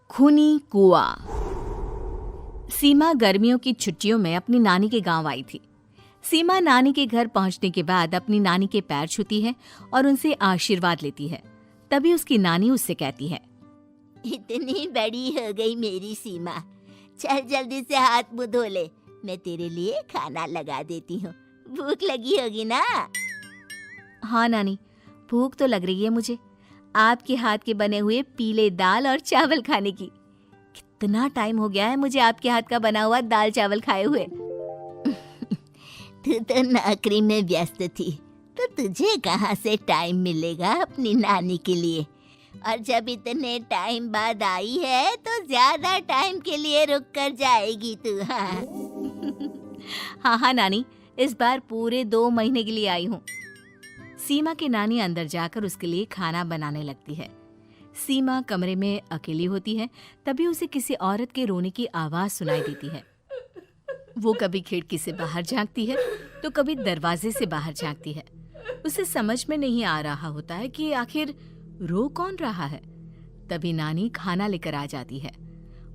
खूनी कुआं। सीमा गर्मियों की छुट्टियों में अपनी नानी के गांव आई थी। सीमा नानी के घर पहुंचने के बाद अपनी नानी के पैर छूती है और उनसे आशीर्वाद लेती है। तभी उसकी नानी उससे कहती है, इतनी बड़ी हो गई मेरी सीमा, चल जल्दी से हाथ मुंह धो ले, मैं तेरे लिए खाना लगा देती हूँ। भूख लगी होगी ना? हाँ नानी, भूख तो लग रही है मुझे, आपके हाथ के बने हुए पीले दाल और चावल खाने की। कितना टाइम हो गया है मुझे आपके हाथ का बना हुआ दाल चावल खाए हुए। तू तो नौकरी में व्यस्त थी, तो तुझे कहाँ से टाइम मिलेगा अपनी नानी के लिए? और जब इतने टाइम बाद आई है तो ज्यादा टाइम के लिए रुक कर जाएगी तू। हाँ हाँ नानी, इस बार पूरे 2 महीने के लिए आई हूँ। सीमा की नानी अंदर जाकर उसके लिए खाना बनाने लगती है। सीमा कमरे में अकेली होती है, तभी उसे किसी औरत के रोने की आवाज सुनाई देती है। वो कभी खिड़की से बाहर झांकती है तो कभी दरवाजे से बाहर झांकती है। उसे समझ में नहीं आ रहा होता है कि आखिर रो कौन रहा है। तभी नानी खाना लेकर आ जाती है।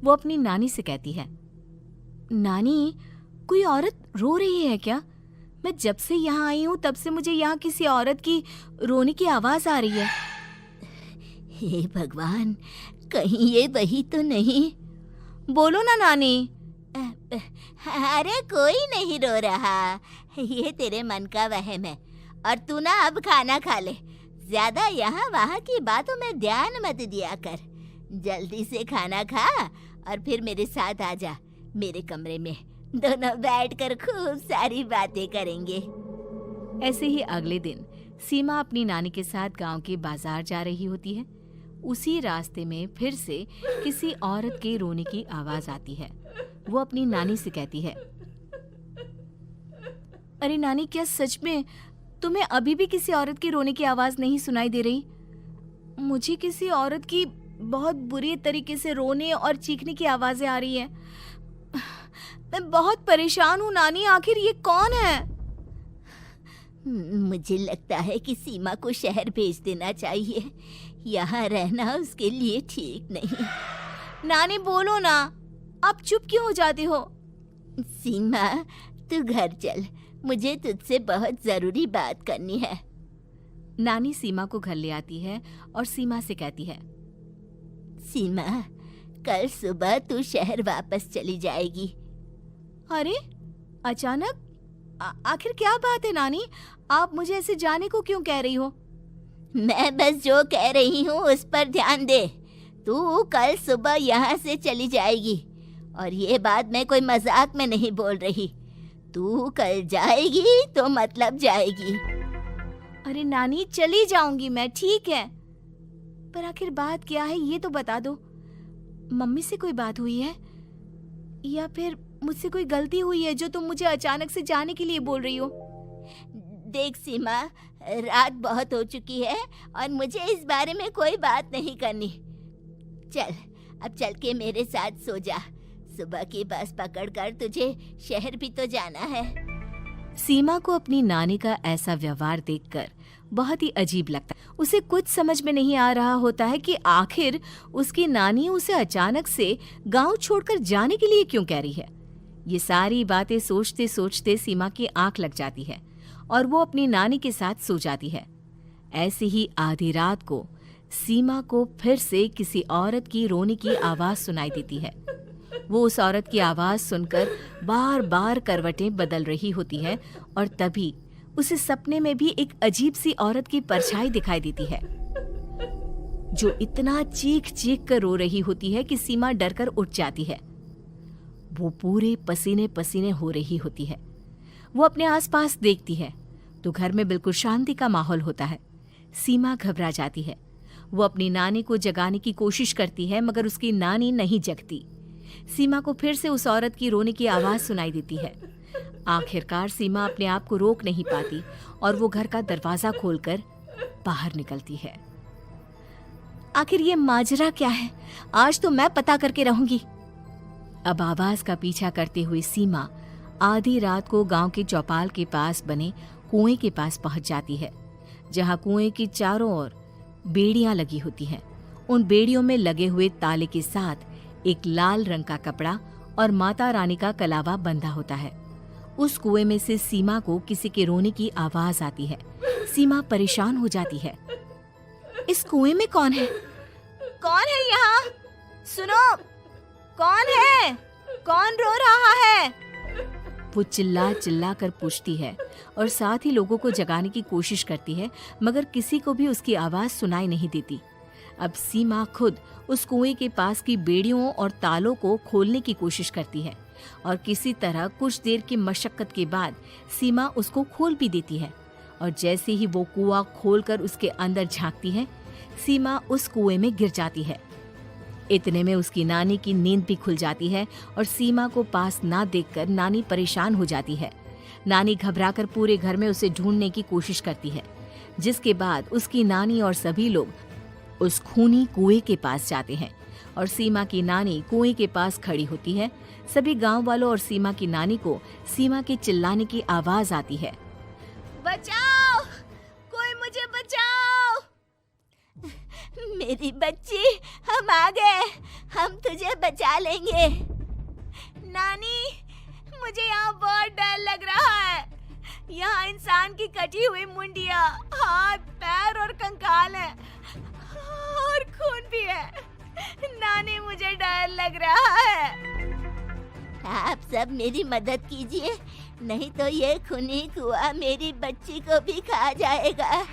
वो अपनी नानी से कहती है, नानी, कोई औरत रो रही है क्या? मैं जब से यहाँ आई हूँ तब से मुझे यहाँ किसी औरत की रोने की आवाज आ रही है। हे भगवान, कहीं ये वही तो नहीं? बोलो ना नानी। अरे कोई नहीं रो रहा, ये तेरे मन का वहम है। और तू ना अब खाना खा ले, ज्यादा यहाँ वहाँ की बातों में ध्यान मत दिया कर। जल्दी से खाना खा और फिर मेरे साथ आ जा मेरे कमरे में, दोनों बैठकर खूब सारी बातें करेंगे। ऐसे ही अगले दिन सीमा अपनी नानी के साथ गांव के बाजार जा रही होती है। उसी रास्ते में फिर से किसी औरत के रोने की आवाज आती है। वो अपनी नानी से कहती है, अरे नानी, क्या सच में तुम्हें अभी भी किसी औरत की रोने की आवाज नहीं सुनाई दे रही? मुझे किसी औरत की बहुत बुरी तरीके से रोने और चीखने की आवाजें आ रही है। मैं बहुत परेशान हूँ नानी, आखिर ये कौन है? मुझे लगता है कि सीमा को शहर भेज देना चाहिए, यहाँ रहना उसके लिए ठीक नहीं। नानी बोलो ना, आप चुप क्यों हो जाते हो? सीमा, तू घर चल, मुझे तुझसे बहुत जरूरी बात करनी है। नानी सीमा को घर ले आती है और सीमा से कहती है, सीमा, कल सुबह तू शहर वापस चली जाएगी। अरे अचानक? आखिर क्या बात है नानी, आप मुझे ऐसे जाने को क्यों कह रही हो? मैं बस जो कह रही हूँ उस पर ध्यान दे। तू कल सुबह यहाँ से चली जाएगी, और ये बात मैं कोई मजाक में नहीं बोल रही। तू कल जाएगी तो मतलब जाएगी। अरे नानी, चली जाऊंगी मैं, ठीक है, पर आखिर बात क्या है ये तो बता दो। मम्मी से कोई बात हुई है या फिर मुझसे कोई गलती हुई है जो तुम मुझे अचानक से जाने के लिए बोल रही हो? देख सीमा, रात बहुत हो चुकी है और मुझे इस बारे में कोई बात नहीं करनी। चल, अब चल के मेरे साथ सो जा। सुबह की बस पकड़कर तुझे शहर भी तो जाना है। सीमा को अपनी नानी का ऐसा व्यवहार देखकर बहुत ही अजीब लगता है। उसे कुछ समझ में नहीं आ रहा होता है कि आखिर उसकी नानी उसे अचानक से गांव छोड़कर जाने के लिए क्यों कह रही है। ये सारी बातें सोचते सोचते सीमा की आंख लग जाती है और वो अपनी नानी के साथ सो जाती है। ऐसे ही आधी रात को सीमा को फिर से किसी औरत की रोने की आवाज सुनाई देती है। वो उस औरत की आवाज सुनकर बार बार करवटें बदल रही होती है और तभी उसे सपने में भी एक अजीब सी औरत की परछाई दिखाई देती है, जो इतना चीख चीख कर रो रही होती है कि सीमा डरकर उठ जाती है। वो पूरे पसीने पसीने हो रही होती है। वो अपने आसपास देखती है तो घर में बिल्कुल शांति का माहौल होता है। सीमा घबरा जाती है। वो अपनी नानी को जगाने की कोशिश करती है, मगर उसकी नानी नहीं जगती। सीमा को फिर से उस औरत की रोने की आवाज सुनाई देती है। आखिरकार सीमा अपने आप को रोक नहीं पाती और वो घर का दरवाजा खोलकर बाहर निकलती है। आखिर ये माजरा क्या है? आज तो मैं पता करके रहूंगी। अब आवाज का पीछा करते हुए सीमा आधी रात को गांव के चौपाल के पास बने कुएं के पास पहुंच जाती है, जहां कुएं की चारों ओर बेड़ियां लगी होती हैं उन बेड़ियों में लगे हुए ताले के साथ एक लाल रंग का कपड़ा और माता रानी का कलावा बंधा होता है। उस कुएं में से सीमा को किसी के रोने की आवाज आती है। सीमा परेशान हो जाती है। इस कुएं में कौन है? कौन है यहाँ? सुनो, कौन है? कौन रो रहा है? वो चिल्ला चिल्ला कर पूछती है और साथ ही लोगों को जगाने की कोशिश करती है, मगर किसी को भी उसकी आवाज सुनाई नहीं देती। अब सीमा खुद उस कुएं के पास की बेड़ियों और तालों को खोलने की कोशिश करती है और किसी तरह कुछ देर की मशक्कत के बाद सीमा उसको खोल भी देती है। और जैसे ही वो कुआं खोलकर उसके अंदर झांकती है, सीमा उस कुएं में गिर जाती है। इतने में उसकी नानी की नींद भी खुल जाती है और सीमा को पास ना देखकर नानी परेशान हो जाती है। नानी घबराकर पूरे घर में उसे ढूंढने की कोशिश करती है, जिसके बाद उसकी नानी और सभी लोग उस खूनी कुएं के पास जाते हैं और सीमा की नानी कुएं के पास खड़ी होती है। सभी गांव वालों और सीमा की नानी को सीमा के चिल्लाने की आवाज आती है। बचाओ, कोई मुझे बचाओ। मेरी बच्ची, हम आ गए, हम तुझे बचा लेंगे। नानी, मुझे यहाँ बहुत डर लग रहा है। यहाँ इंसान की कटी हुई मुंडिया, हाथ, पैर और कंकाल है और खून भी है। नानी, मुझे डर लग रहा है। आप सब मेरी मदद कीजिए, नहीं तो ये खूनी कुआं मेरी बच्ची को भी खा जाएगा।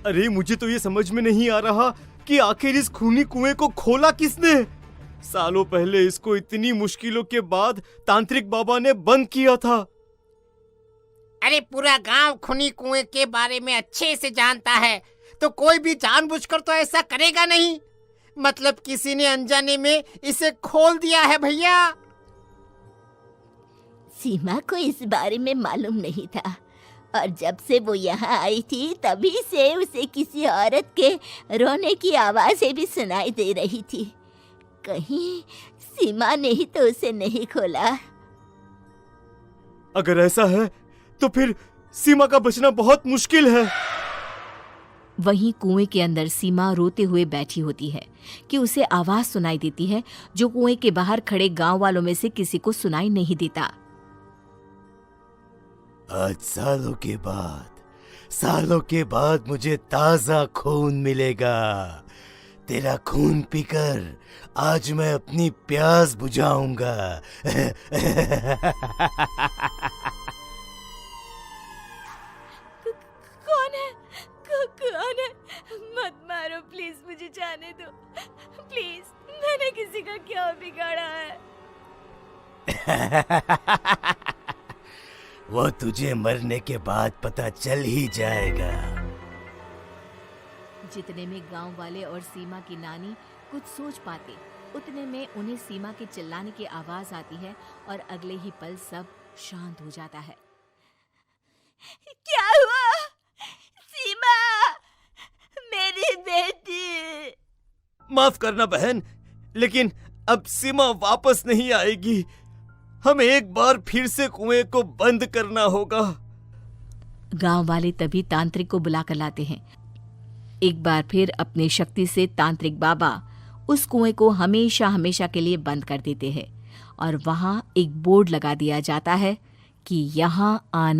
अरे मुझे तो ये समझ में नहीं आ रहा कि आखिर इस खूनी कुएं को खोला किसने। सालों पहले इसको इतनी मुश्किलों के बाद तांत्रिक बाबा ने बंद किया था। अरे पूरा गांव खूनी कुएं के बारे में अच्छे से जानता है, तो कोई भी जानबूझकर तो ऐसा करेगा नहीं। मतलब किसी ने अनजाने में इसे खोल दिया है भैया। सीमा को इस बारे में मालूम नहीं था और जब से वो यहाँ आई थी तभी से उसे किसी औरत के रोने की आवाजें भी सुनाई दे रही थी। कहीं सीमा ने ही तो उसे नहीं खोला। अगर ऐसा है तो फिर सीमा का बचना बहुत मुश्किल है। वहीं कुएं के अंदर सीमा रोते हुए बैठी होती है कि उसे आवाज सुनाई देती है जो कुएं के बाहर खड़े गांव वालों में से किसी को सुनाई नहीं देता। आज सालों के बाद मुझे ताजा खून मिलेगा। तेरा खून पीकर आज मैं अपनी प्यास बुझाऊंगा। कौन है? मत मारो प्लीज, मुझे जाने दो प्लीज। मैंने किसी का क्या बिगाड़ा है? वो तुझे मरने के बाद पता चल ही जाएगा। जितने में गांव वाले और सीमा की नानी कुछ सोच पाते, उतने में उन्हें सीमा के चिल्लाने की आवाज आती है और अगले ही पल सब शांत हो जाता है। क्या हुआ? सीमा, मेरी बेटी। माफ करना बहन, लेकिन अब सीमा वापस नहीं आएगी। हमें एक बार फिर से कुएं को बंद करना होगा। गांव वाले तभी तांत्रिक को बुलाकर लाते हैं। एक बार फिर अपनी शक्ति से तांत्रिक बाबा उस कुएं को हमेशा हमेशा के लिए बंद कर देते हैं और वहां एक बोर्ड लगा दिया जाता है कि यहाँ आना